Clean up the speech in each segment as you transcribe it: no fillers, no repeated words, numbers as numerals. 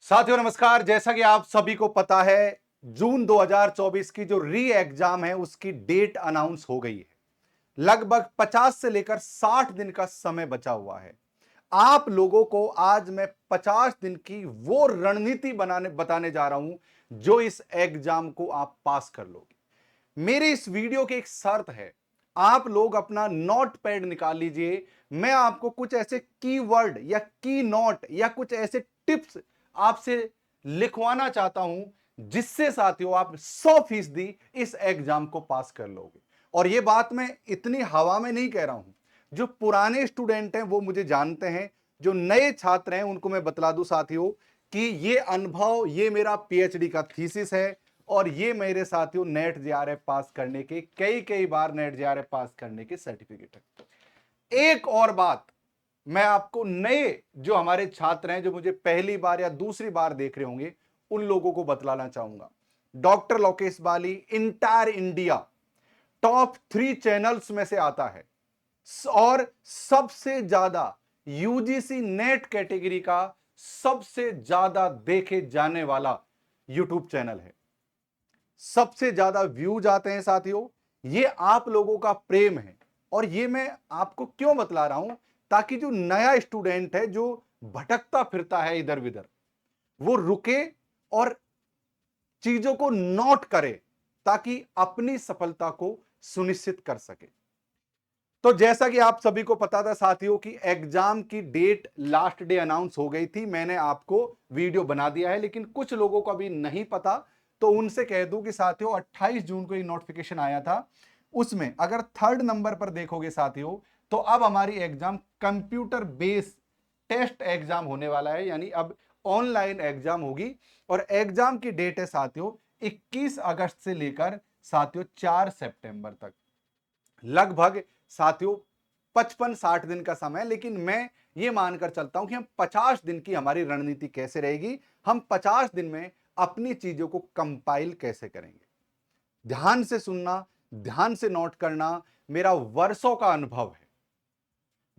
साथियों नमस्कार। जैसा कि आप सभी को पता है, जून 2024 की जो री एग्जाम है उसकी डेट अनाउंस हो गई है। लगभग 50 से लेकर 60 दिन का समय बचा हुआ है। आप लोगों को आज मैं 50 दिन की वो रणनीति बनाने बताने जा रहा हूं जो इस एग्जाम को आप पास कर लोगे। मेरी इस वीडियो की एक शर्त है, आप लोग अपना नोट पैड निकाल लीजिए। मैं आपको कुछ ऐसे कीवर्ड या की नोट या कुछ ऐसे टिप्स आपसे लिखवाना चाहता हूं जिससे साथियों आप 100% इस एग्जाम को पास कर लोगे। और यह बात मैं इतनी हवा में नहीं कह रहा हूं, जो पुराने स्टूडेंट हैं वो मुझे जानते हैं, जो नए छात्र हैं उनको मैं बतला दूं साथियों कि ये अनुभव, ये मेरा पीएचडी का थीसिस है और ये मेरे साथियों नेट जेआरएफ पास करने के कई कई बार नेट जेआरएफ पास करने के सर्टिफिकेट है। एक और बात मैं आपको नए जो हमारे छात्र हैं, जो मुझे पहली बार या दूसरी बार देख रहे होंगे, उन लोगों को बतलाना चाहूंगा। डॉक्टर लोकेश बाली इंटायर इंडिया टॉप 3 चैनल्स में से आता है और सबसे ज्यादा यूजीसी नेट कैटेगरी का सबसे ज्यादा देखे जाने वाला यूट्यूब चैनल है। सबसे ज्यादा व्यूज आते हैं साथियों। ये आप लोगों का प्रेम है और ये मैं आपको क्यों बतला रहा हूं, ताकि जो नया स्टूडेंट है, जो भटकता फिरता है इधर उधर, वो रुके और चीजों को नोट करे ताकि अपनी सफलता को सुनिश्चित कर सके। तो जैसा कि आप सभी को पता था साथियों कि एग्जाम की डेट लास्ट डे अनाउंस हो गई थी। मैंने आपको वीडियो बना दिया है, लेकिन कुछ लोगों को अभी नहीं पता, तो उनसे कह दूं कि साथियों 28 जून को एक नोटिफिकेशन आया था। उसमें अगर 3rd नंबर पर देखोगे साथियों, तो अब हमारी exam computer based test exam होने वाला है, यानी अब ऑनलाइन एग्जाम होगी। और एग्जाम की डेट है साथियों 21 अगस्त से लेकर साथियों 4 सितंबर तक। लगभग साथियों 55-60 दिन का समय। लेकिन मैं ये मानकर चलता हूं कि हम 50 दिन की हमारी रणनीति कैसे रहेगी, हम 50 दिन में अपनी चीजों को कंपाइल कैसे करेंगे। ध्यान से सुनना, ध्यान से नोट करना। मेरा वर्षों का अनुभव है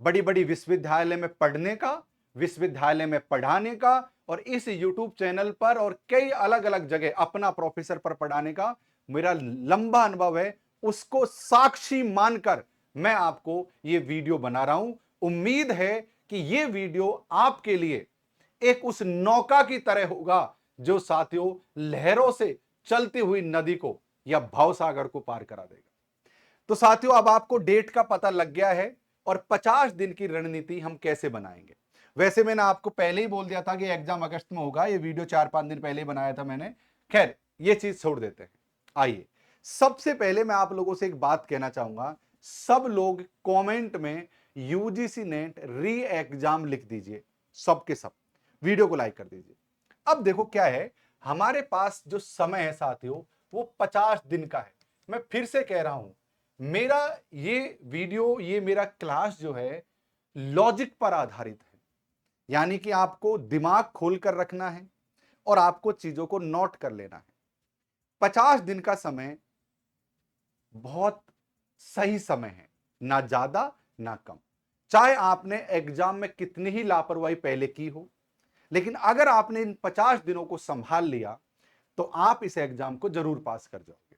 बड़ी बड़ी विश्वविद्यालय में पढ़ने का, विश्वविद्यालय में पढ़ाने का, और इस YouTube चैनल पर और कई अलग अलग जगह अपना प्रोफेसर पर पढ़ाने का मेरा लंबा अनुभव है। उसको साक्षी मानकर मैं आपको यह वीडियो बना रहा हूं। उम्मीद है कि यह वीडियो आपके लिए एक उस नौका की तरह होगा जो साथियों लहरों से चलती हुई नदी को या भवसागर को पार करा देगा। तो साथियों अब आपको डेट का पता लग गया है और 50 दिन की रणनीति हम कैसे बनाएंगे। वैसे मैंने आपको पहले ही बोल दिया था कि एग्जाम अगस्त में होगा। ये वीडियो 4-5 दिन पहले ही बनाया था मैंने। खैर ये चीज छोड़ देते हैं। आइए, सबसे पहले मैं आप लोगों से एक बात कहना चाहूंगा। सब लोग कमेंट में यूजीसी नेट री एग्जाम लिख दीजिए, सबके सब। वीडियो को लाइक कर दीजिए। अब देखो क्या है, हमारे पास जो समय है साथियों वो 50 दिन का है। मैं फिर से कह रहा हूं, मेरा ये वीडियो, ये मेरा क्लास जो है लॉजिक पर आधारित है, यानी कि आपको दिमाग खोलकर रखना है और आपको चीजों को नोट कर लेना है। 50 दिन का समय बहुत सही समय है, ना ज्यादा ना कम। चाहे आपने एग्जाम में कितनी ही लापरवाही पहले की हो, लेकिन अगर आपने इन 50 दिनों को संभाल लिया तो आप इस एग्जाम को जरूर पास कर जाओगे।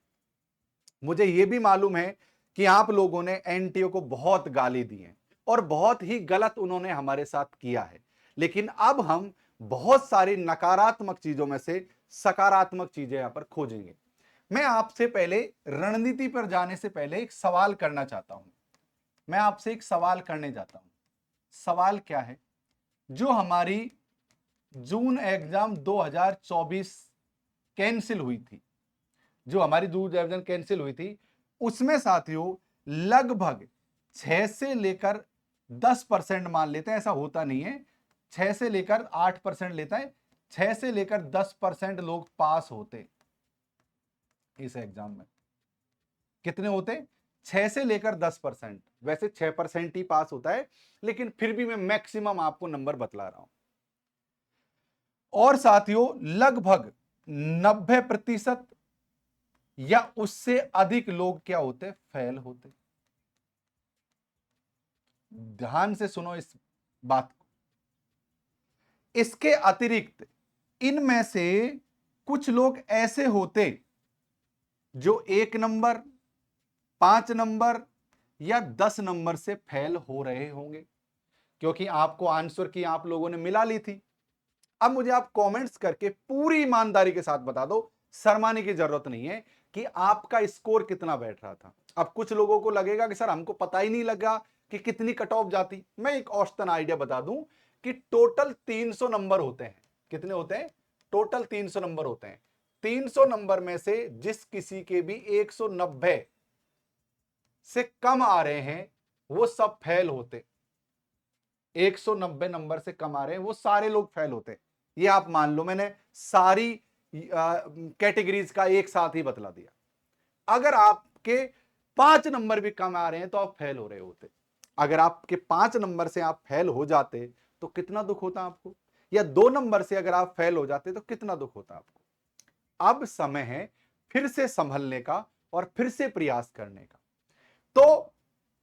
मुझे यह भी मालूम है कि आप लोगों ने एनटीओ को बहुत गाली दी है और बहुत ही गलत उन्होंने हमारे साथ किया है, लेकिन अब हम बहुत सारी नकारात्मक चीजों में से सकारात्मक चीजें यहां पर खोजेंगे। मैं आपसे पहले रणनीति पर जाने से पहले एक सवाल करना चाहता हूं। मैं आपसे एक सवाल करने जाता हूं। सवाल क्या है? जो हमारी जून एग्जाम 2024 कैंसिल हुई थी, जो हमारी जून एग्जाम कैंसिल हुई थी, उसमें साथियों लगभग 6 से लेकर 10% मान लेते हैं, ऐसा होता नहीं है, 6 से लेकर 8% लेता है, 6 से लेकर 10% लोग पास होते इस एग्जाम में। कितने होते? 6 से लेकर 10%। वैसे 6% ही पास होता है, लेकिन फिर भी मैं मैक्सिमम आपको नंबर बतला रहा हूं। और साथियों लगभग 90% या उससे अधिक लोग क्या होते? फेल होते। ध्यान से सुनो इस बात को। इसके अतिरिक्त इनमें से कुछ लोग ऐसे होते जो 1 नंबर, 5 नंबर या 10 नंबर से फेल हो रहे होंगे, क्योंकि आपको आंसर की आप लोगों ने मिला ली थी। अब मुझे आप कमेंट्स करके पूरी ईमानदारी के साथ बता दो, शर्माने की जरूरत नहीं है, कि आपका स्कोर कितना बैठ रहा था। अब कुछ लोगों को लगेगा कि सर हमको पता ही नहीं लगा कि कितनी कट ऑफ जाती। मैं एक औसतन आइडिया बता दूं कि टोटल 300 नंबर होते हैं। कितने होते हैं? टोटल 300 नंबर होते हैं। 300 नंबर में से जिस किसी के भी 190 से कम आ रहे हैं वो सब फेल होते। 190 नंबर से कम आ रहे हैं वो सारे लोग फेल होते। ये आप मान लो, मैंने सारी कैटेगरीज का एक साथ ही बतला दिया। अगर आपके 5 नंबर भी कम आ रहे हैं तो आप फेल हो रहे होते। अगर आपके 5 नंबर से आप फेल हो जाते तो कितना दुख होता आपको, या 2 नंबर से अगर आप फेल हो जाते तो कितना दुख होता आपको। अब समय है फिर से संभलने का और फिर से प्रयास करने का। तो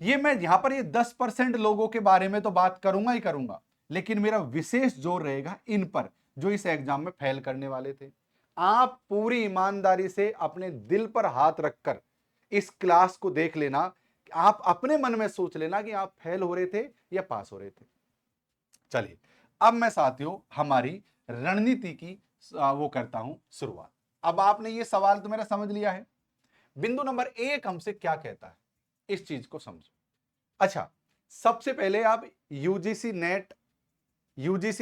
ये मैं यहां पर ये 10% लोगों के बारे में तो बात करूंगा ही करूंगा, लेकिन मेरा विशेष जोर रहेगा इन पर जो इस एग्जाम में फेल करने वाले थे। आप पूरी ईमानदारी से अपने दिल पर हाथ रखकर इस क्लास को देख लेना। आप अपने मन में सोच लेना कि आप फेल हो रहे थे या पास हो रहे थे। चलिए, अब मैं साथियों हमारी रणनीति की वो करता हूं शुरुआत। अब आपने ये सवाल तो मेरा समझ लिया है। बिंदु नंबर 1 हमसे क्या कहता है, इस चीज को समझो। अच्छा, सबसे पहले आप यूजीसी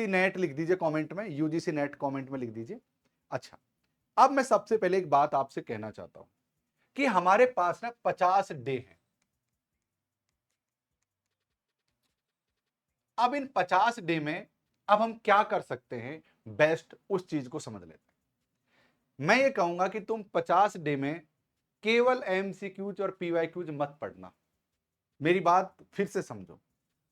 नेट लिख दीजिए कमेंट में, यूजीसी नेट कमेंट में लिख दीजिए। अच्छा, अब मैं सबसे पहले एक बात आपसे कहना चाहता हूं कि हमारे पास ना 50 डे हैं। अब इन 50 डे में अब हम क्या कर सकते हैं बेस्ट, उस चीज को समझ लेते हैं। मैं ये कहूंगा कि तुम 50 डे में केवल एमसीक्यूज और पीवाईक्यूज मत पढ़ना। मेरी बात फिर से समझो।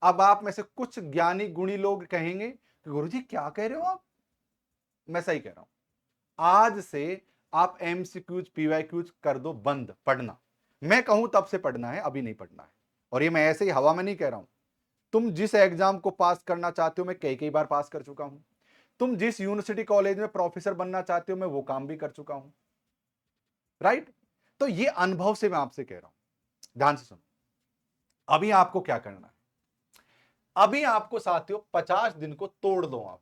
अब आप में से कुछ ज्ञानी गुणी लोग कहेंगे कि गुरुजी क्या कह रहे हो आप। मैं सही कह रहा हूं। आज से आप एमसीक्यूज पीवाईक्यूज कर दो बंद पढ़ना। मैं कहूं तब से पढ़ना है, अभी नहीं पढ़ना है। और ये मैं ऐसे ही हवा में नहीं कह रहा हूं। तुम जिस एग्जाम को पास करना चाहते हो मैं कई कई बार पास कर चुका हूं। तुम जिस यूनिवर्सिटी कॉलेज में प्रोफेसर बनना चाहते हो मैं वो काम भी कर चुका हूं। राइट? तो ये अनुभव से मैं आपसे कह रहा हूं। ध्यान से सुनो। अभी आपको क्या करना है? अभी आपको साथियों 50 दिन को तोड़ दो। आप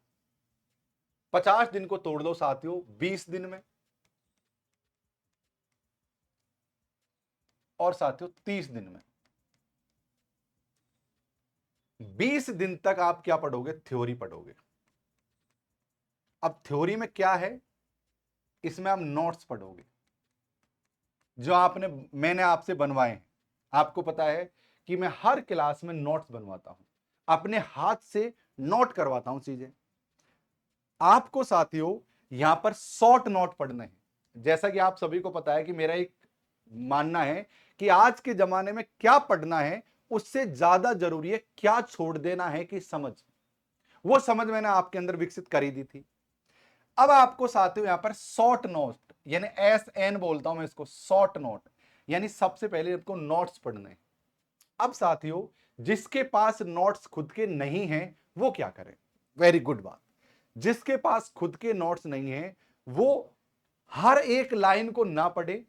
50 दिन को तोड़ दो साथियों 20 दिन में, और साथियों 30 दिन में। 20 दिन तक आप क्या पढ़ोगे? थ्योरी पढ़ोगे। अब थ्योरी में क्या है? इसमें आप नोट्स पढ़ोगे जो मैंने आपसे बनवाए हैं। आपको पता है कि मैं हर क्लास में नोट्स बनवाता हूं, अपने हाथ से नोट करवाता हूं चीजें। आपको साथियों यहां पर शॉर्ट नोट पढ़ने हैं। जैसा कि आप सभी को पता है कि मेरा एक मानना है कि आज के जमाने में क्या पढ़ना है उससे ज्यादा जरूरी है क्या छोड़ देना है कि समझ। वो समझ मैंने आपके अंदर विकसित करी दी थी। अब आपको साथियों यहां पर शॉर्ट नोट, यानी SN बोलता हूं मैं इसको, शॉर्ट नोट, यानी सबसे पहले आपको नोट्स पढ़ने हैं। अब साथियों जिसके पास नोट्स खुद के नहीं हैं वो क्या करें? वेरी गुड बात। जिसके पास खुद के नोट्स नहीं है वो हर एक लाइन को ना पढ़े,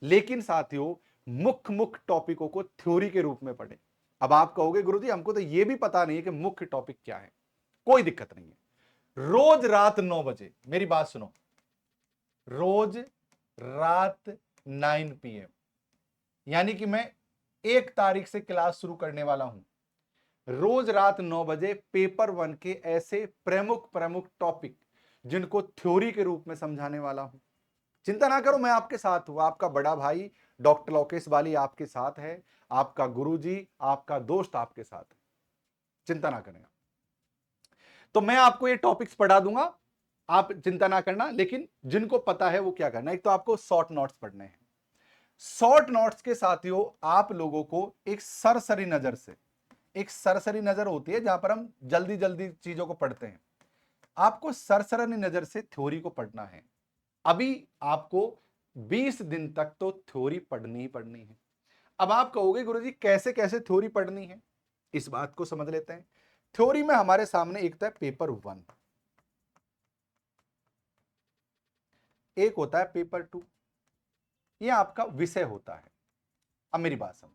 लेकिन साथियों मुख्य मुख्य टॉपिकों को थ्योरी के रूप में पढ़े। अब आप कहोगे गुरुजी हमको तो यह भी पता नहीं है कि मुख्य टॉपिक क्या है। कोई दिक्कत नहीं है। रोज रात 9 बजे मेरी बात सुनो। रोज रात 9 PM, यानी कि मैं 1 तारीख से क्लास शुरू करने वाला हूं। रोज रात 9 बजे पेपर 1 के ऐसे प्रमुख प्रमुख टॉपिक जिनको थ्योरी के रूप में समझाने वाला हूं। चिंता ना करो, मैं आपके साथ हूं। आपका बड़ा भाई डॉक्टर लोकेश वाली आपके साथ है। आपका गुरुजी, आपका दोस्त आपके साथ है। चिंता ना करें। तो मैं आपको ये टॉपिक्स पढ़ा दूंगा, आप चिंता ना करना। लेकिन जिनको पता है वो क्या करना है, एक तो आपको शॉर्ट नोट्स पढ़ने हैं। शॉर्ट नोट्स के साथियों आप लोगों को एक सरसरी नजर से, एक सरसरी नजर होती है जहां पर हम जल्दी जल्दी चीजों को पढ़ते हैं, आपको सरसरी नजर से थ्योरी को पढ़ना है। अभी आपको 20 दिन तक तो थ्योरी पढ़नी ही पढ़नी है। अब आप कहोगे गुरुजी कैसे कैसे थ्योरी पढ़नी है, इस बात को समझ लेते हैं। थ्योरी में हमारे सामने एक तो है पेपर 1। एक होता है पेपर 2, ये आपका विषय होता है। अब मेरी बात समझ,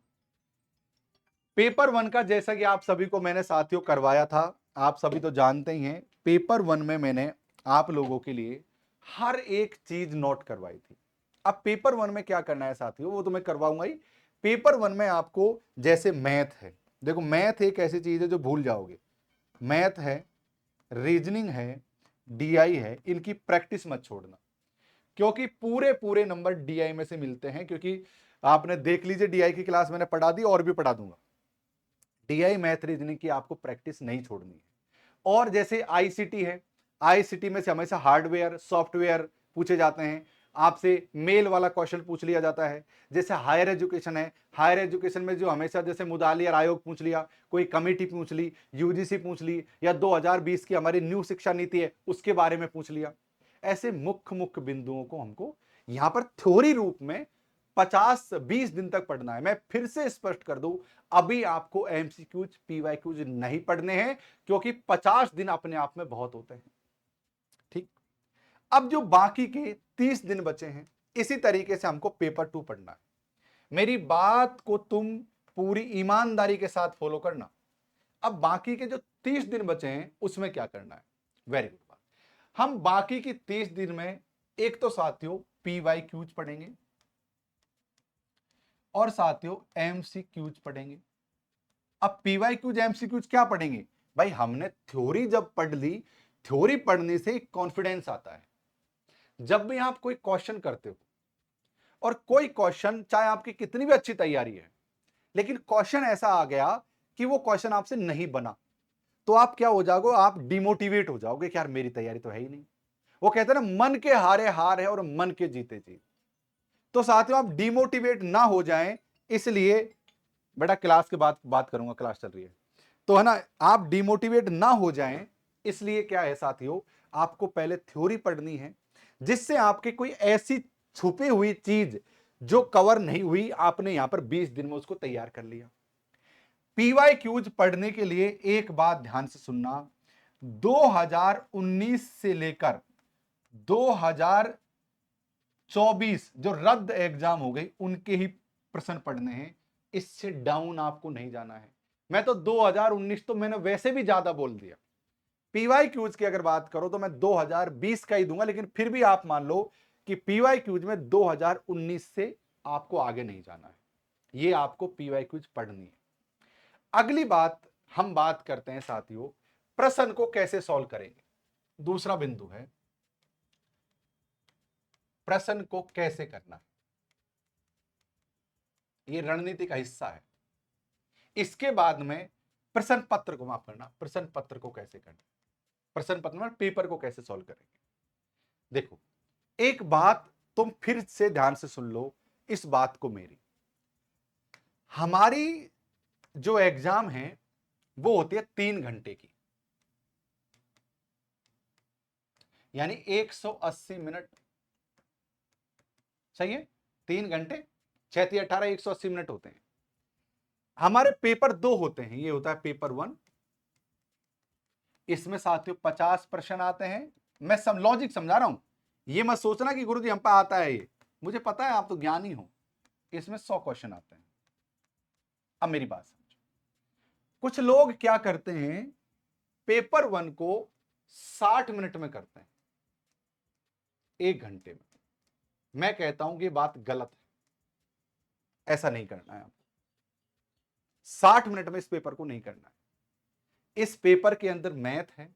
पेपर 1 का जैसा कि आप सभी को मैंने साथियों करवाया था, आप सभी तो जानते ही हैं, पेपर 1 में मैंने आप लोगों के लिए हर एक चीज नोट करवाई थी। अब पेपर 1 में क्या करना है साथियों, वो तो मैं करवाऊंगा ही। पेपर 1 में आपको जैसे मैथ है, देखो मैथ एक ऐसी चीज है जो भूल जाओगे, मैथ है, रीजनिंग है, डीआई है, इनकी प्रैक्टिस मत छोड़ना, क्योंकि पूरे पूरे नंबर डीआई में से मिलते हैं। क्योंकि आपने देख लीजिए, डीआई की क्लास मैंने पढ़ा दी और भी पढ़ा दूंगा। डीआई मैथ रीजनिंग की आपको प्रैक्टिस नहीं छोड़नी है। और जैसे आईसीटी है, आईसीटी में से हमेशा हार्डवेयर सॉफ्टवेयर पूछे जाते हैं, आपसे मेल वाला क्वेश्चन पूछ लिया जाता है। जैसे हायर एजुकेशन है, हायर एजुकेशन में जो हमेशा जैसे मुदालियार आयोग पूछ लिया, कोई कमेटी पूछ ली, यूजीसी पूछ ली, या 2020 की हमारी न्यू शिक्षा नीति है उसके बारे में पूछ लिया। ऐसे मुख्य मुख्य बिंदुओं को हमको यहां पर थ्योरी रूप में 50-20 दिन तक पढ़ना है। मैं फिर से स्पष्ट कर दूं, अभी आपको एमसीक्यूज पीवाईक्यूज नहीं पढ़ने हैं, क्योंकि 50 दिन अपने आप में बहुत होते हैं। ठीक, अब जो बाकी के 30 दिन बचे हैं, इसी तरीके से हमको पेपर 2 पढ़ना है। मेरी बात को तुम पूरी ईमानदारी के साथ फॉलो करना। अब बाकी के जो 30 दिन बचे हैं उसमें क्या करना है, वेरी गुड बात। हम बाकी की 30 दिन में एक तो साथियों पीवाईक्यूज पढ़ेंगे और साथियों एमसीक्यूज पढ़ेंगे। अब पीवाईक्यूज एमसीक्यूज क्या पढ़ेंगे भाई, हमने थ्योरी जब पढ़ ली, थ्योरी पढ़ने से कॉन्फिडेंस आता है। जब भी आप कोई क्वेश्चन करते हो, और कोई क्वेश्चन चाहे आपकी कितनी भी अच्छी तैयारी है, लेकिन क्वेश्चन ऐसा आ गया कि वो क्वेश्चन आपसे नहीं बना, तो आप क्या हो जाओगे, आप डिमोटिवेट हो जाओगे कि यार मेरी तैयारी तो है ही नहीं। वो कहते हैं ना, मन के हारे हार है और मन के जीते जीत। तो साथियों आप डिमोटिवेट ना हो जाएं, इसलिए बेटा क्लास के बाद बात करूंगा, क्लास चल रही है तो, है ना, आप डिमोटिवेट ना हो जाएं, इसलिए क्या है साथियों, आपको पहले थ्योरी पढ़नी है, जिससे आपके कोई ऐसी छुपी हुई चीज जो कवर नहीं हुई, आपने यहां पर 20 दिन में उसको तैयार कर लिया। पीवाईक्यूज पढ़ने के लिए एक बात ध्यान से सुनना, 2019 से लेकर 2024 जो रद्द एग्जाम हो गई उनके ही प्रश्न पढ़ने हैं, इससे डाउन आपको नहीं जाना है। मैं तो 2019 तो मैंने वैसे भी ज्यादा बोल दिया। पीवाईक्यूज की अगर बात करो तो मैं 2020 का ही दूंगा, लेकिन फिर भी आप मान लो कि पीवाईक्यूज में 2019 से आपको आगे नहीं जाना है, ये आपको पीवाईक्यूज पढ़नी है। अगली बात हम बात करते हैं साथियों, प्रश्न को कैसे सॉल्व करेंगे। दूसरा बिंदु है प्रश्न को कैसे करना है, ये रणनीति का हिस्सा है। इसके बाद में प्रश्न पत्र को, माफ करना, प्रश्न पत्र को कैसे करना, प्रश्न पत्र में पेपर को कैसे सॉल्व करेंगे। देखो, एक बात तुम फिर से ध्यान से सुन लो, इस बात को मेरी, हमारी जो एग्जाम है वो होती है 3 घंटे की, यानी 180 मिनट, सही है, 3 घंटे 6 18 180 मिनट होते हैं। हमारे पेपर 2 होते हैं, ये होता है पेपर 1, इसमें साथियों 50 प्रश्न आते हैं। मैं सब लॉजिक समझा रहा हूं, ये मत सोचना कि गुरुजी हम पे आता है ये, मुझे पता है आप तो ज्ञानी हो। इसमें 100 क्वेश्चन आते हैं। अब मेरी बात समझो, कुछ लोग क्या करते हैं, पेपर 1 को 60 मिनट में करते हैं, 1 घंटे में। मैं कहता हूं कि ये बात गलत है, ऐसा नहीं करना है आपको। 60 मिनट में इस पेपर को नहीं करना है। इस पेपर के अंदर मैथ है,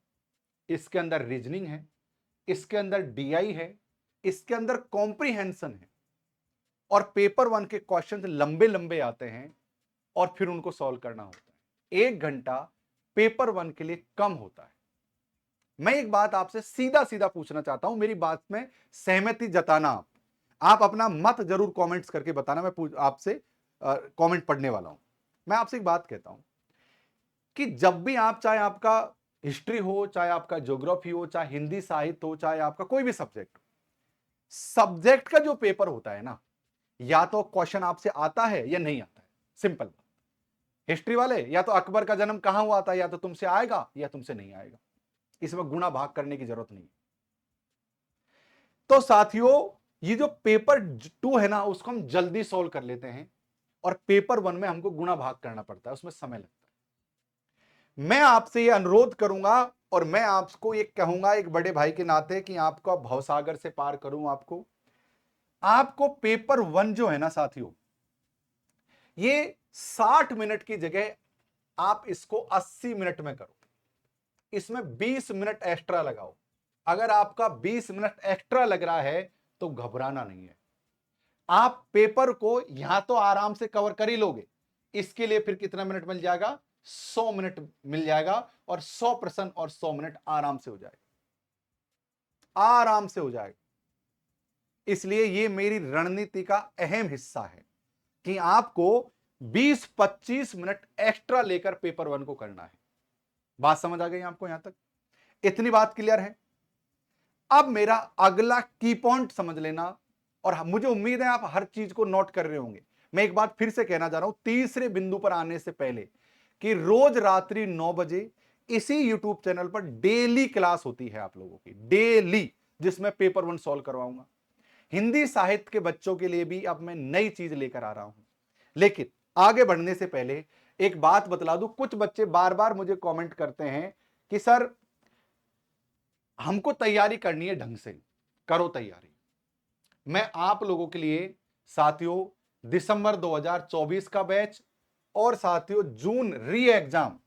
इसके अंदर रीजनिंग है, इसके अंदर डीआई है, इसके अंदर कॉम्प्रीहेंशन है, और पेपर 1 के क्वेश्चन लंबे लंबे आते हैं और फिर उनको सॉल्व करना होता है। 1 घंटा पेपर 1 के लिए कम होता है। मैं एक बात आपसे सीधा सीधा पूछना चाहता हूं, मेरी बात में सहमति जताना, आप अपना मत जरूर कमेंट्स करके बताना, मैं आपसे कमेंट पढ़ने वाला हूं। मैं आपसे एक बात कहता हूं कि जब भी आप, चाहे आपका हिस्ट्री हो, चाहे आपका ज्योग्राफी हो, चाहे हिंदी साहित्य हो, चाहे आपका कोई भी सब्जेक्ट हो, सब्जेक्ट का जो पेपर होता है ना, या तो क्वेश्चन आपसे आता है या नहीं आता है, सिंपल बात। हिस्ट्री वाले, या तो अकबर का जन्म कहां हुआ था, या तो तुमसे आएगा या तुमसे नहीं आएगा, इसमें गुणा भाग करने की जरूरत नहीं। तो साथियों, ये जो पेपर 2 है ना, उसको हम जल्दी सॉल्व कर लेते हैं, और पेपर 1 में हमको गुणा भाग करना पड़ता है, उसमें समय लगता है। मैं आपसे ये अनुरोध करूंगा, और मैं आपको ये कहूंगा एक बड़े भाई के नाते, कि आपको भवसागर से पार करूं। आपको पेपर 1 जो है ना साथियों, ये 60 मिनट की जगह आप इसको 80 मिनट में करो। इसमें 20 मिनट एक्स्ट्रा लगाओ। अगर आपका 20 मिनट एक्स्ट्रा लग रहा है तो घबराना नहीं है। आप पेपर को यहां तो आराम से कवर कर ही लोगे, इसके लिए फिर कितना मिनट मिल जाएगा? 100 मिनट मिल जाएगा, और 100 प्रश्न और 100 मिनट आराम से हो जाएगा, आराम से हो जाएगा। इसलिए ये मेरी रणनीति का अहम हिस्सा है कि आपको 20-25 मिनट एक्स्ट्रा लेकर पेपर 1 को करना है। बात समझ आ गई आपको? यहां तक इतनी बात क्लियर है? अब मेरा अगला की पॉइंट समझ लेना, और मुझे उम्मीद है आप हर चीज को नोट कर रहे होंगे। मैं एक बात फिर से कहना चाह रहा हूं तीसरे बिंदु पर आने से पहले, कि रोज रात्रि 9 बजे इसी यूट्यूब चैनल पर डेली क्लास होती है आप लोगों की, डेली, जिसमें पेपर 1 सॉल्व करवाऊंगा। हिंदी साहित्य के बच्चों के लिए भी अब मैं नई चीज लेकर आ रहा हूं। लेकिन आगे बढ़ने से पहले एक बात बतला दूं, कुछ बच्चे बार बार मुझे कमेंट करते हैं कि सर हमको तैयारी करनी है ढंग से, करो तैयारी। मैं आप लोगों के लिए साथियों दिसंबर 2024 का बैच, और साथियों जून री एग्जाम,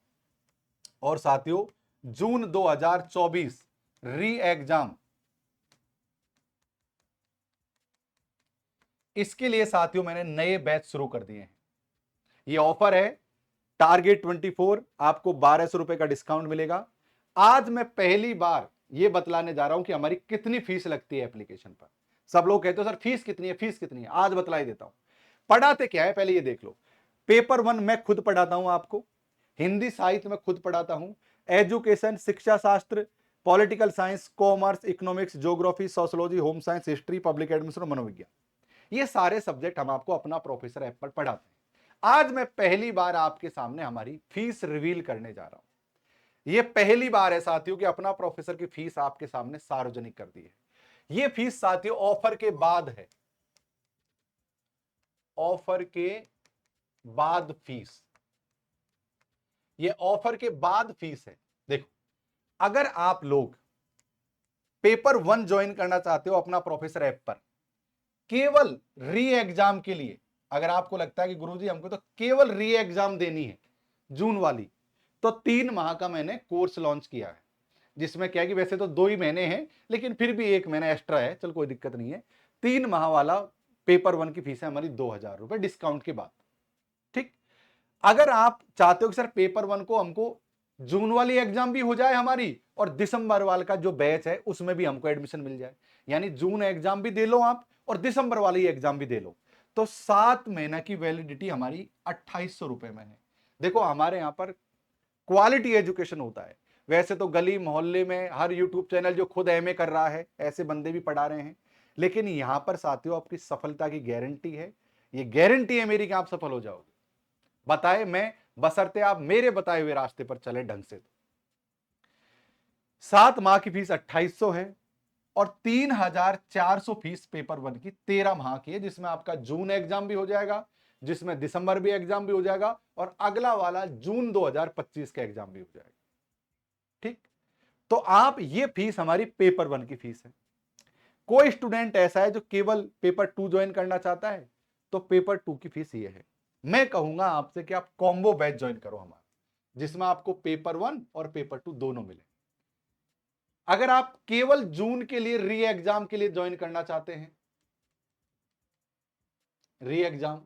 और साथियों जून 2024 री एग्जाम, इसके लिए साथियों मैंने नए बैच शुरू कर दिए हैं। ये ऑफर है टारगेट 24, आपको 1200 रुपए का डिस्काउंट मिलेगा। आज मैं पहली बार ये बतलाने जा रहा हूं कि हमारी कितनी फीस लगती है एप्लीकेशन पर। सब लोग कहते हो सर फीस कितनी है, फीस कितनी है? आज बतला ही देता हूं। पढ़ाते क्या है पहले ये देख लो। पेपर 1 मैं खुद पढ़ाता हूं आपको, हिंदी साहित्य में खुद पढ़ाता हूं, एजुकेशन, शिक्षा शास्त्र, political science, commerce, economics, geography, sociology, home science, history, public administration, मनोविज्ञान, ये सारे सब्जेक्ट हम आपको अपना प्रोफेसर ऐप पर पढ़ाते हैं। आज मैं पहली बार आपके सामने हमारी फीस रिवील करने जा रहा हूं। यह पहली बार है साथियों कि अपना प्रोफेसर की फीस आपके सामने सार्वजनिक कर दी है। यह फीस साथियों ऑफर के बाद है, ऑफर के बाद फीस, ये ऑफर के बाद फीस है। देखो, अगर आप लोग पेपर 1 ज्वाइन करना चाहते हो अपना प्रोफेसर ऐप पर, केवल री एग्जाम के लिए, अगर आपको लगता है कि गुरुजी हमको तो केवल री एग्जाम देनी है जून वाली, तो 3 माह का मैंने कोर्स लॉन्च किया है, जिसमें क्या है कि वैसे तो 2 ही महीने हैं, लेकिन फिर भी 1 महीना एक्स्ट्रा है, चल कोई दिक्कत नहीं है। 3 माह वाला पेपर 1 की फीस है हमारी 2000 रुपए डिस्काउंट के बाद। ठीक, अगर आप चाहते हो कि सर पेपर 1 को हमको जून वाली एग्जाम भी हो जाए हमारी, और दिसंबर वाले का जो बैच है उसमें भी हमको एडमिशन मिल जाए, यानी जून एग्जाम भी दे लो आप और दिसंबर वाली एग्जाम भी दे लो, तो 7 महीना की वैलिडिटी हमारी 2800 रुपए में है। देखो, हमारे यहां पर क्वालिटी एजुकेशन होता है। वैसे तो गली मोहल्ले में हर यूट्यूब चैनल जो खुद एमए कर रहा है, ऐसे बंदे भी पढ़ा रहे हैं, लेकिन यहां पर साथियों आपकी सफलता की गारंटी है। ये गारंटी है मेरी कि आप सफल हो जाओगे, बताए मैं, बशर्ते आप मेरे बताए हुए रास्ते पर चले ढंग से। 7 माह की फीस 2800 है, और 3400 फीस पेपर 1 की 13 माह की है, जिसमें आपका जून एग्जाम भी हो जाएगा, जिसमें दिसंबर भी एग्जाम भी हो जाएगा, और अगला वाला जून 2025 का एग्जाम भी हो जाएगा। ठीक, तो आप ये फीस हमारी पेपर 1 की फीस है। कोई स्टूडेंट ऐसा है जो केवल पेपर 2 ज्वाइन करना चाहता है, तो पेपर 2 की फीस ये है। मैं कहूंगा आपसे कि आप कॉम्बो बैच ज्वाइन करो हमारा, जिसमें आपको पेपर 1 और पेपर 2 दोनों मिले। अगर आप केवल जून के लिए री एग्जाम के लिए ज्वाइन करना चाहते हैं, री एग्जाम,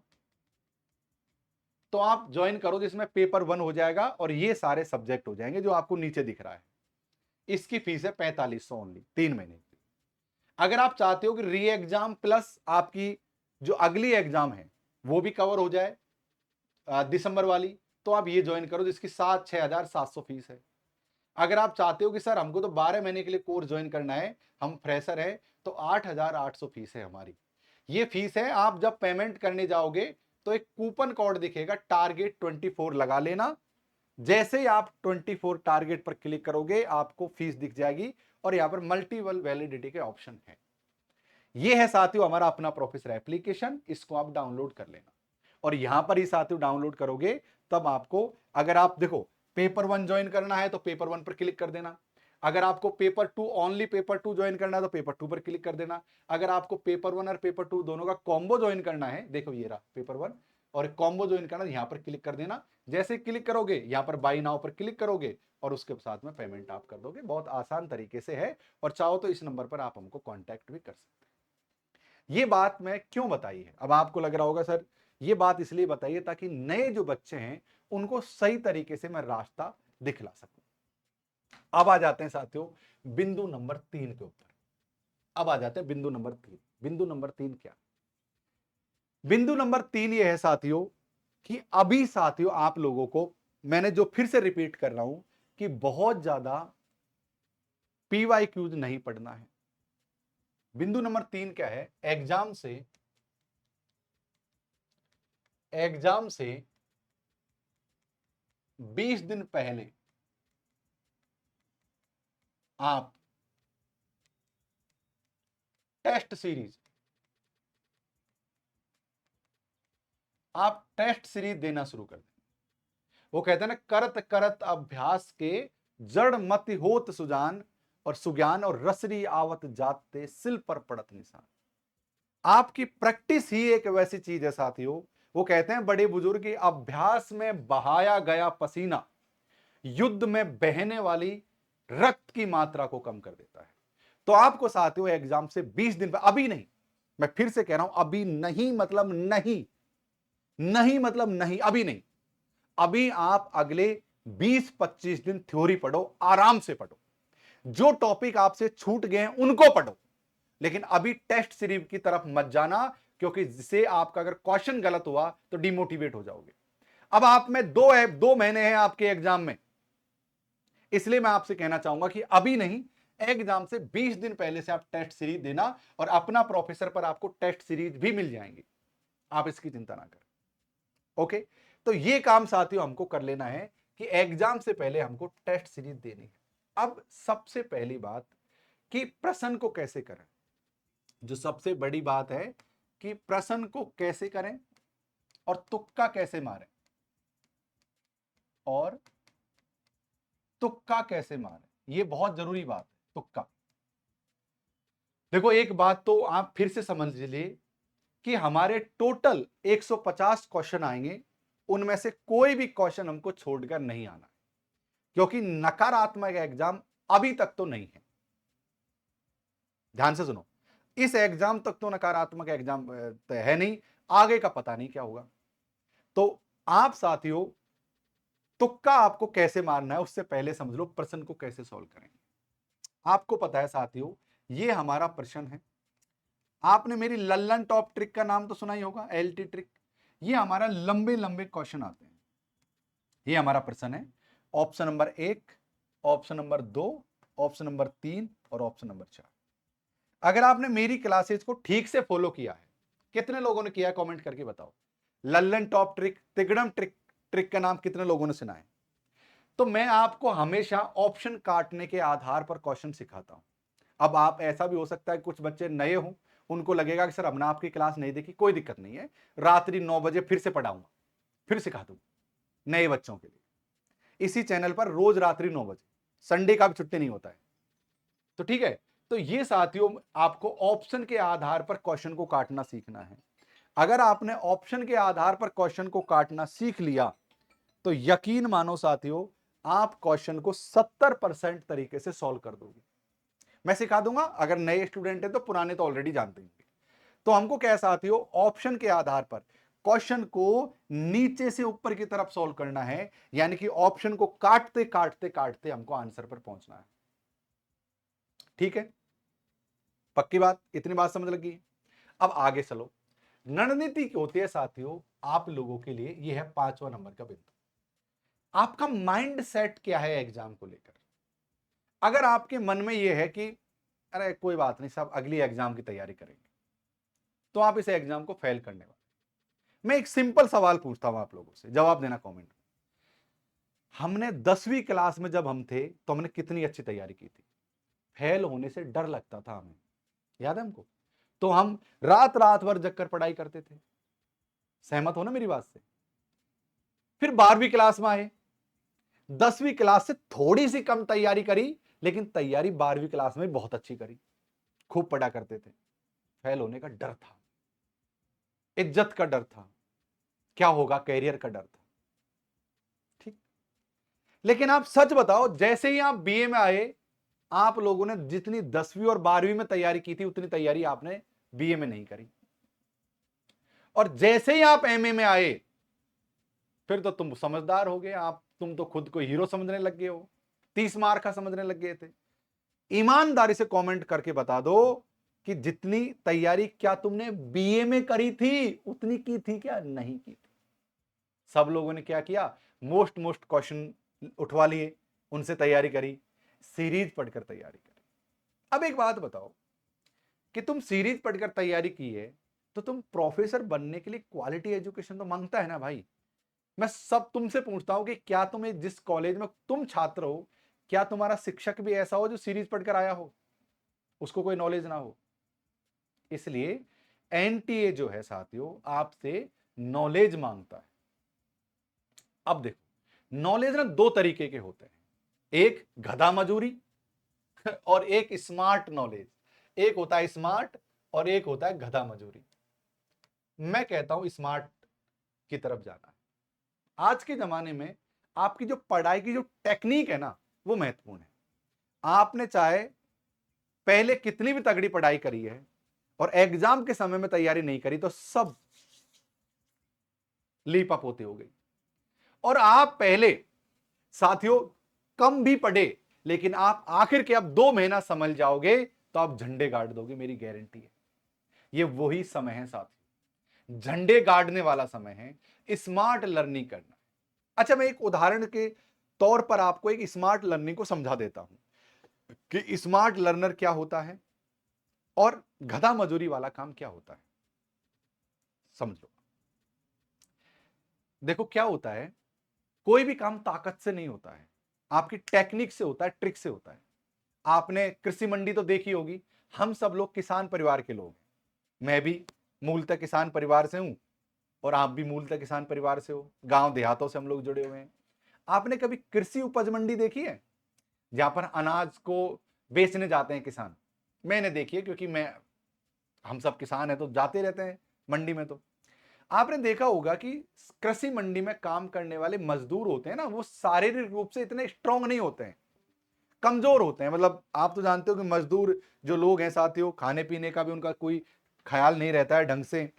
तो आप ज्वाइन करो, जिसमें पेपर 1 हो जाएगा और ये सारे सब्जेक्ट हो जाएंगे जो आपको नीचे दिख रहा है। इसकी फीस है 4500 ओनली, 3 महीने की। अगर आप चाहते हो कि री एग्जाम प्लस आपकी जो अगली एग्जाम है वो भी कवर हो जाए दिसंबर वाली, तो आप ये ज्वाइन करो, जिसकी 6,700 फीस है। अगर आप चाहते हो कि सर हमको तो 12 महीने के लिए कोर्स ज्वाइन करना है, हम फ्रेशर है, तो 8,800 फीस है हमारी। ये फीस है। आप जब पेमेंट करने जाओगे तो एक कूपन कोड दिखेगा, टारगेट 24 लगा लेना। जैसे ही आप 24 टारगेट पर क्लिक करोगे आपको फीस दिख जाएगी, और यहां पर मल्टीपल वैलिडिटी के ऑप्शन है। ये है साथियों हमारा अपना प्रोफेसर एप्लीकेशन, इसको आप डाउनलोड कर लेना और यहां पर ही साथियों डाउनलोड करोगे तब आपको, अगर आप देखो पेपर 1 ज्वाइन करना है तो पेपर 1 पर क्लिक कर देना, अगर आपको पेपर 2 ओनली पेपर 2 ज्वाइन करना है तो पेपर 2 पर क्लिक कर देना, अगर आपको पेपर 1 और पेपर 2 दोनों का कॉम्बो ज्वाइन करना है, देखो ये रहा पेपर 1 और कॉम्बो ज्वाइन करना, यहां पर क्लिक कर देना। जैसे क्लिक करोगे यहां पर बाई नाउ पर क्लिक करोगे और उसके साथ में पेमेंट आप कर दोगे। बहुत आसान तरीके से है और चाहो तो इस नंबर पर आप हमको कांटेक्ट भी कर सकते हैं। ये बात मैं क्यों बताई है, अब आपको लग रहा होगा सर ये बात इसलिए बताइए ताकि नए जो बच्चे हैं उनको सही तरीके से मैं रास्ता दिखला सकूं। अब आ जाते हैं साथियों बिंदु नंबर 3 के ऊपर। अब आ जाते हैं बिंदु नंबर 3। बिंदु नंबर 3 क्या? बिंदु नंबर 3 ये है साथियों कि अभी साथियों आप लोगों को मैंने जो फिर से रिपीट कर रहा हूं कि बहुत ज्यादा पीवाईक्यूज नहीं पढ़ना है। बिंदु नंबर 3 क्या है? एग्जाम से 20 दिन पहले आप टेस्ट सीरीज देना शुरू कर दें। वो कहते हैं ना करत करत अभ्यास के जड़ मति होत सुजान और सुज्ञान और रसरी आवत जाते सिल पर पड़त निशान। आपकी प्रैक्टिस ही एक वैसी चीज है साथियों, वो कहते हैं बड़े बुजुर्ग की अभ्यास में बहाया गया पसीना युद्ध में बहने वाली रक्त की मात्रा को कम कर देता है। तो आपको साथियों एग्जाम से 20 दिन पर, अभी नहीं, मैं फिर से कह रहा हूं अभी नहीं मतलब नहीं, नहीं मतलब नहीं, अभी नहीं, अभी आप अगले 20-25 दिन थ्योरी पढ़ो, आराम से पढ़ो, जो टॉपिक आपसे छूट गए हैं उनको पढ़ो, लेकिन अभी टेस्ट सीरीज की तरफ मत जाना क्योंकि जिससे आपका अगर क्वेश्चन गलत हुआ तो डिमोटिवेट हो जाओगे। अब आप में 2 महीने हैं आपके एग्जाम में, इसलिए मैं आपसे कहना चाहूंगा कि अभी नहीं, एग्जाम से 20 दिन पहले से आप टेस्ट सीरीज देना और अपना प्रोफेसर पर आपको टेस्ट सीरीज भी मिल जाएंगे, आप इसकी चिंता ना करें। ओके, तो ये काम साथियों हमको कर लेना है कि एग्जाम से पहले हमको टेस्ट सीरीज देनी है। अब सबसे पहली बात कि प्रश्न को कैसे करें, जो सबसे बड़ी बात है कि प्रश्न को कैसे करें और तुक्का कैसे मारें, और तुक्का कैसे मारें, ये बहुत जरूरी बात है। तुक्का, देखो एक बात तो आप फिर से समझ लीजिए कि हमारे टोटल 150 क्वेश्चन आएंगे, उनमें से कोई भी क्वेश्चन हमको छोड़कर नहीं आना, क्योंकि नकारात्मक एग्जाम अभी तक तो नहीं है। ध्यान से सुनो, इस एग्जाम तक तो नकारात्मक एग्जाम है नहीं, आगे का पता नहीं क्या होगा। तो आप साथियों तुक्का आपको कैसे मारना है उससे पहले समझ लो प्रश्न को कैसे सॉल्व करेंगे। आपको पता है साथियों ये हमारा प्रश्न है, आपने मेरी लल्लन टॉप ट्रिक का नाम तो सुना ही होगा, एलटी ट्रिक। ये हमारा लंबे लंबे क्वेश्चन आते हैं, ये हमारा प्रश्न है। Option number 1, option number 2, option number 3 और ऑप्शन नंबर 4। अगर आपने मेरी क्लासेज को ठीक से फॉलो किया है, कितने लोगों ने किया कमेंट करके बताओ। लल्लन टॉप ट्रिक, तिगड़म ट्रिक का नाम कितने लोगों ने सुना है? तो मैं आपको हमेशा ऑप्शन काटने के आधार पर क्वेश्चन सिखाता हूं। अब आप ऐसा भी हो सकता है कुछ बच्चे नए हों, उनको लगेगा कि सर हमने आपकी क्लास नहीं देखी, कोई दिक्कत नहीं है, रात्रि 9 बजे फिर से पढ़ाऊंगा, फिर सिखा दूंगा नए बच्चों के लिए इसी चैनल पर रोज रात्रि 9 बजे, संडे का भी छुट्टी नहीं होता है। तो ठीक है, तो ये साथियों आपको ऑप्शन के आधार पर क्वेश्चन को काटना सीखना है। अगर आपने ऑप्शन के आधार पर क्वेश्चन को काटना सीख लिया तो यकीन मानो साथियों आप क्वेश्चन को 70% तरीके से सॉल्व कर दोगे। मैं सिखा दूंगा, अगर नए स्टूडेंट हैं तो पुराने तो ऑलरेडी जानते हैं। तो हमको क्या साथियों ऑप्शन के आधार पर क्वेश्चन को नीचे से ऊपर की तरफ सॉल्व करना है, यानी कि ऑप्शन को काटते काटते काटते हमको आंसर पर पहुंचना है। ठीक है, पक्की बात, इतनी बात समझ लगी। अब आगे चलो, रणनीति होती है साथियों आप लोगों के लिए, यह है 5वां नंबर का बिंदु। आपका माइंड सेट क्या है एग्जाम को लेकर। अगर आपके मन में यह है कि अरे कोई बात नहीं साहब अगली एग्जाम की तैयारी करेंगे, तो आप इस एग्जाम को फेल करने वाले। मैं एक सिंपल सवाल पूछता हूं आप लोगों से, जवाब देना कमेंट में। हमने 10वीं क्लास में जब हम थे तो हमने कितनी अच्छी तैयारी की थी, फेल होने से डर लगता था हमें, याद है हमको। तो हम रात रात भर जगकर पढ़ाई करते थे। सहमत हो ना मेरी बात से? फिर 12वीं क्लास में आए, 10वीं क्लास से थोड़ी सी कम तैयारी करी, लेकिन तैयारी 12वीं क्लास में बहुत अच्छी करी। खूब पढ़ा करते थे। फेल होने का डर था, इज्जत का डर था, क्या होगा कैरियर का डर था। ठीक, लेकिन आप सच बताओ, जैसे ही आप बीए में आए, आप लोगों ने जितनी 10वीं और 12वीं में तैयारी की थी, उतनी तैयारी आपने बीए में नहीं करी। और जैसे ही आप एमए में आए, फिर तो तुम समझदार हो गए। तुम तो खुद को हीरो समझने लग गए हो, 30 मार्क का समझने लग गए थे। ईमानदारी से कमेंट करके बता दो कि जितनी तैयारी क्या तुमने बीए में करी थी, उतनी की थी क्या? नहीं की थी। सब लोगों ने क्या किया? मोस्ट क्वेश्चन उठवा लिए, उनसे तैयारी करी, सीरीज पढ़कर तैयारी करी। अब एक बात बताओ कि तुम सीरीज पढ़कर तैयारी की है, तो तुम प्रोफेसर बनने के लिए क्वालिटी एजुकेशन तो मांगता है ना भाई। मैं सब तुमसे पूछता हूं कि क्या तुम्हें जिस कॉलेज में तुम छात्र हो, क्या तुम्हारा शिक्षक भी ऐसा हो जो सीरीज पढ़कर आया हो, उसको कोई नॉलेज ना हो? इसलिए एनटीए जो है साथियों, आपसे नॉलेज मांगता है। अब देखो, नॉलेज ना दो तरीके के होते हैं, एक गधा मजूरी और एक स्मार्ट नॉलेज। एक होता है स्मार्ट और एक होता है गधा मजूरी। मैं कहता हूं स्मार्ट की तरफ जाना है। आज के जमाने में आपकी जो पढ़ाई की जो टेक्निक है ना, वो महत्वपूर्ण है। आपने चाहे पहले कितनी भी तगड़ी पढ़ाई करी है और एग्जाम के समय में तैयारी नहीं करी, तो सब लीप अप होती हो गई। और आप पहले साथियों कम भी पढ़े, लेकिन आप आखिर के अब 2 महीना समझ जाओगे तो आप झंडे गाड़ दोगे, मेरी गारंटी है। ये वही समय है साथियों, झंडे गाड़ने वाला समय है, स्मार्ट लर्निंग करना। अच्छा, मैं एक उदाहरण के तौर पर आपको एक स्मार्ट लर्निंग को समझा देता हूं कि स्मार्ट लर्नर क्या होता है और गधा मजूरी वाला काम क्या होता है। समझ लो, देखो क्या होता है, कोई भी काम ताकत से नहीं होता है, आपकी टेक्निक से होता है, ट्रिक से होता है। आपने कृषि मंडी तो देखी होगी। हम सब लोग किसान परिवार के लोग हैं। मैं भी मूलतः किसान परिवार से हूं और आप भी मूलतः किसान परिवार से हो। गांव देहातों से हम लोग जुड़े हुए हैं। आपने कभी कृषि उपज मंडी देखी है, जहां पर अनाज को बेचने जाते हैं किसान? मैंने देखी है, क्योंकि हम सब किसान हैं तो जाते रहते हैं मंडी में। तो आपने देखा होगा कि कृषि मंडी में काम करने वाले मजदूर होते हैं ना, वो शारीरिक रूप से इतने स्ट्रांग नहीं होते हैं, कमजोर होते हैं। मतलब आप तो जानते हो कि मजदूर जो लोग हैं साथियों, खाने पीने का भी उनका कोई ख्याल नहीं रहता है ढंग से,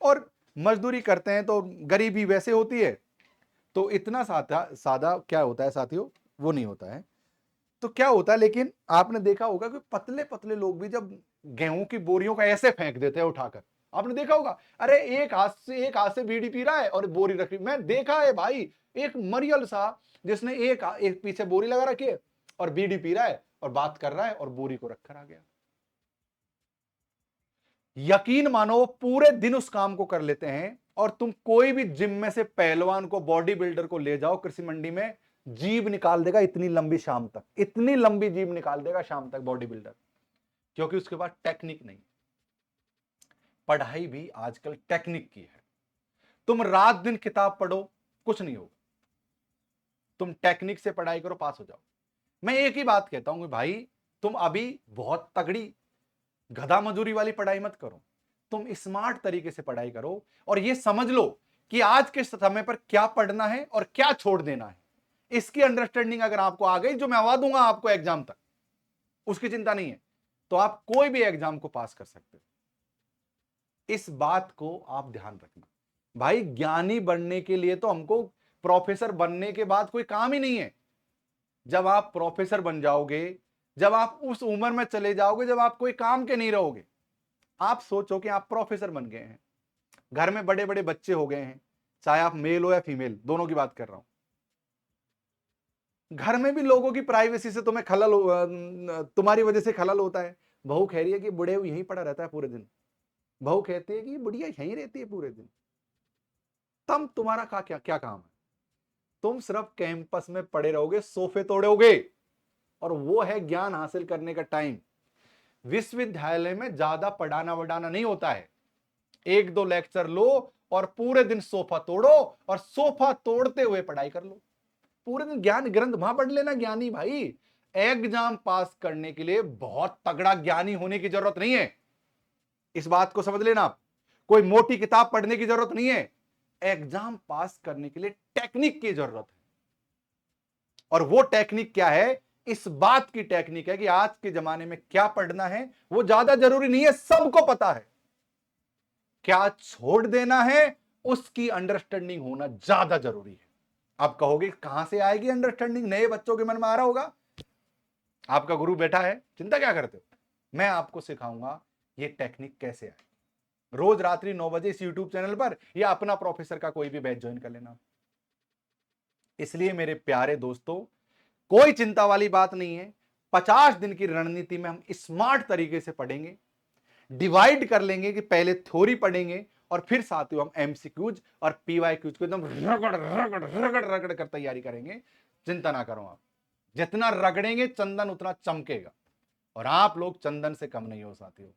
और मजदूरी करते हैं तो गरीबी वैसे होती है। तो इतना सादा सादा क्या होता है साथियों, वो नहीं होता है। तो क्या होता है, लेकिन आपने देखा होगा कि पतले पतले लोग भी जब गेहूं की बोरियों का ऐसे फेंक देते हैं उठाकर, आपने देखा होगा, अरे एक हाथ से बीड़ी पी रहा है और बोरी रख रही। मैं देखा है भाई, एक मरियल सा जिसने एक पीछे बोरी लगा रखी है और बीड़ी पी रहा है और बात कर रहा है और बोरी को रखकर आ गया। यकीन मानो पूरे दिन उस काम को कर लेते हैं। और तुम कोई भी जिम में से पहलवान को, बॉडी बिल्डर को ले जाओ कृषि मंडी में, जीभ निकाल देगा इतनी लंबी शाम तक, इतनी लंबी जीभ निकाल देगा शाम तक बॉडी बिल्डर, क्योंकि उसके पास टेक्निक नहीं। पढ़ाई भी आजकल टेक्निक की है। तुम रात दिन किताब पढ़ो, कुछ नहीं होगा। तुम टेक्निक से पढ़ाई करो, पास हो जाओ। मैं एक ही बात कहता हूं कि भाई, तुम अभी बहुत तगड़ी गधा मजूरी वाली पढ़ाई मत करो, तुम स्मार्ट तरीके से पढ़ाई करो और ये समझ लो कि आज के समय पर क्या पढ़ना है और क्या छोड़ देना है। इसकी अंडरस्टैंडिंग अगर आपको आ गई, जो मैं आवा दूंगा आपको एग्जाम तक, उसकी चिंता नहीं है, तो आप कोई भी एग्जाम को पास कर सकते हो। इस बात को आप ध्यान रखना भाई। ज्ञानी बनने के लिए तो हमको प्रोफेसर बनने के बाद कोई काम ही नहीं है। जब आप प्रोफेसर बन जाओगे, जब आप उस उम्र में चले जाओगे जब आप कोई काम के नहीं रहोगे, आप सोचो कि आप प्रोफेसर बन गए हैं, घर में बड़े बड़े बच्चे हो गए हैं, चाहे आप मेल हो या फीमेल, दोनों की बात कर रहा हूं। घर में भी लोगों की प्राइवेसी से तुम्हें तुम्हारी वजह से खलल होता है। बहू कह रही है कि बुढ़े यहीं पड़ा रहता है पूरे दिन, बहू कहती है कि बुढ़िया यहीं रहती है पूरे दिन। तब तुम्हारा क्या क्या काम है? तुम सिर्फ कैंपस में पड़े रहोगे, सोफे तोड़ोगे, और वो है ज्ञान हासिल करने का टाइम। विश्वविद्यालय में ज्यादा पढ़ाना वढ़ाना नहीं होता है। एक दो लेक्चर लो और पूरे दिन सोफा तोड़ो और सोफा तोड़ते हुए पढ़ाई कर लो। पूरे दिन ज्ञान ग्रंथ वहां पढ़ लेना ज्ञानी भाई। एग्जाम पास करने के लिए बहुत तगड़ा ज्ञानी होने की जरूरत नहीं है, इस बात को समझ लेना आप। कोई मोटी किताब पढ़ने की जरूरत नहीं है। एग्जाम पास करने के लिए टेक्निक की जरूरत है। और वो टेक्निक क्या है? इस बात की टेक्निक है कि आज के जमाने में क्या पढ़ना है वो ज्यादा जरूरी नहीं है, सबको पता है। क्या छोड़ देना है उसकी अंडरस्टैंडिंग होना ज्यादा जरूरी है। आप कहोगे कहां से आएगी अंडरस्टैंडिंग? नए बच्चों के मन में आ रहा होगा, आपका गुरु बैठा है, चिंता क्या करते हो? मैं आपको सिखाऊंगा ये टेक्निक कैसे आए। रोज रात्रि 9 बजे इस यूट्यूब चैनल पर या अपना प्रोफेसर का कोई भी बैच ज्वाइन कर लेना। इसलिए मेरे प्यारे दोस्तों, कोई चिंता वाली बात नहीं है। 50 दिन की रणनीति में हम स्मार्ट तरीके से पढ़ेंगे, डिवाइड कर लेंगे कि पहले थ्योरी पढ़ेंगे और फिर साथ ही हम एमसीक्यूज और पीवाईक्यूज को एकदम रगड़ रगड़ रगड़ रगड़ कर तैयारी करेंगे। चिंता ना करो आप, जितना रगड़ेंगे चंदन उतना चमकेगा। और आप लोग चंदन से कम नहीं हो साथियों,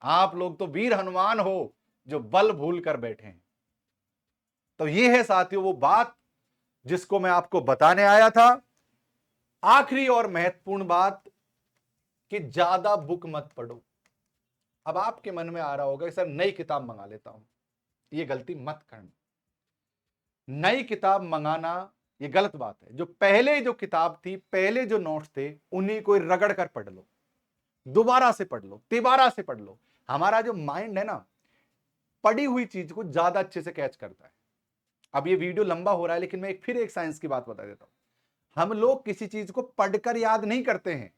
आप लोग तो वीर हनुमान हो जो बल भूल कर बैठे हैं। तो ये है साथियों वो बात जिसको मैं आपको बताने आया था। आखिरी और महत्वपूर्ण बात कि ज्यादा बुक मत पढ़ो। अब आपके मन में आ रहा होगा कि सर नई किताब मंगा लेता हूं, ये गलती मत करना। नई किताब मंगाना ये गलत बात है। जो पहले जो किताब थी, पहले जो नोट्स थे, उन्हीं को रगड़ कर पढ़ लो, दोबारा से पढ़ लो, तिबारा से पढ़ लो। हमारा जो माइंड है ना, पढ़ी हुई चीज को ज्यादा अच्छे से कैच करता है। अब ये वीडियो लंबा हो रहा है लेकिन मैं फिर एक साइंस की बात बता देता हूं। हम लोग किसी चीज को पढ़कर याद नहीं करते हैं,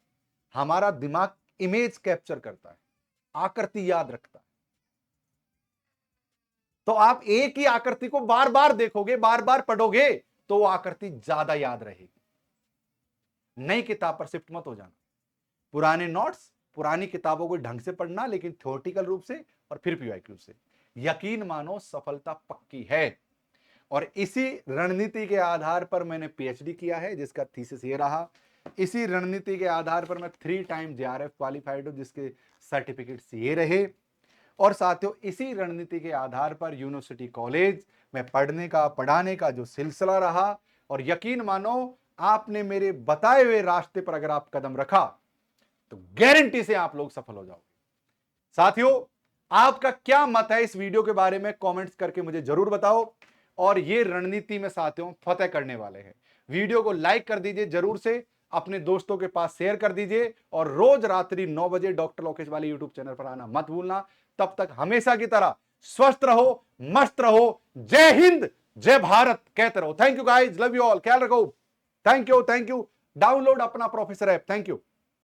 हमारा दिमाग इमेज कैप्चर करता है, आकृति याद रखता है। तो आप एक ही आकृति को बार बार देखोगे, बार बार पढ़ोगे तो वो आकृति ज्यादा याद रहेगी। नई किताब पर शिफ्ट मत हो जाना। पुराने नोट्स, पुरानी किताबों को ढंग से पढ़ना, लेकिन थ्योरेटिकल रूप से और फिर पीवाईक्यू से। यकीन मानो सफलता पक्की है। और इसी रणनीति के आधार पर मैंने पीएचडी किया है, जिसका थीसिस ये रहा। इसी रणनीति के आधार पर मैं 3 टाइम जेआरएफ क्वालिफाइड हूं, जिसके सर्टिफिकेट्स ये रहे। और साथियों इसी रणनीति के आधार पर यूनिवर्सिटी कॉलेज में पढ़ने का, पढ़ाने का जो सिलसिला रहा, और यकीन मानो आपने मेरे बताए हुए रास्ते पर अगर आप कदम रखा तो गारंटी से आप लोग सफल हो जाओगे। साथियों आपका क्या मत है इस वीडियो के बारे में कमेंट्स करके मुझे जरूर बताओ। और ये रणनीति में साथियों फतेह करने वाले हैं। वीडियो को लाइक कर दीजिए जरूर से, अपने दोस्तों के पास शेयर कर दीजिए, और रोज रात्रि 9 बजे डॉक्टर लोकेश वाले यूट्यूब चैनल पर आना मत भूलना। तब तक हमेशा की तरह स्वस्थ रहो, मस्त रहो। जय हिंद, जय भारत कहते रहो। Thank you guys, love you all, ख्याल रखो। Thank you, thank you. Download अपना प्रोफेसर ऐप। Thank you.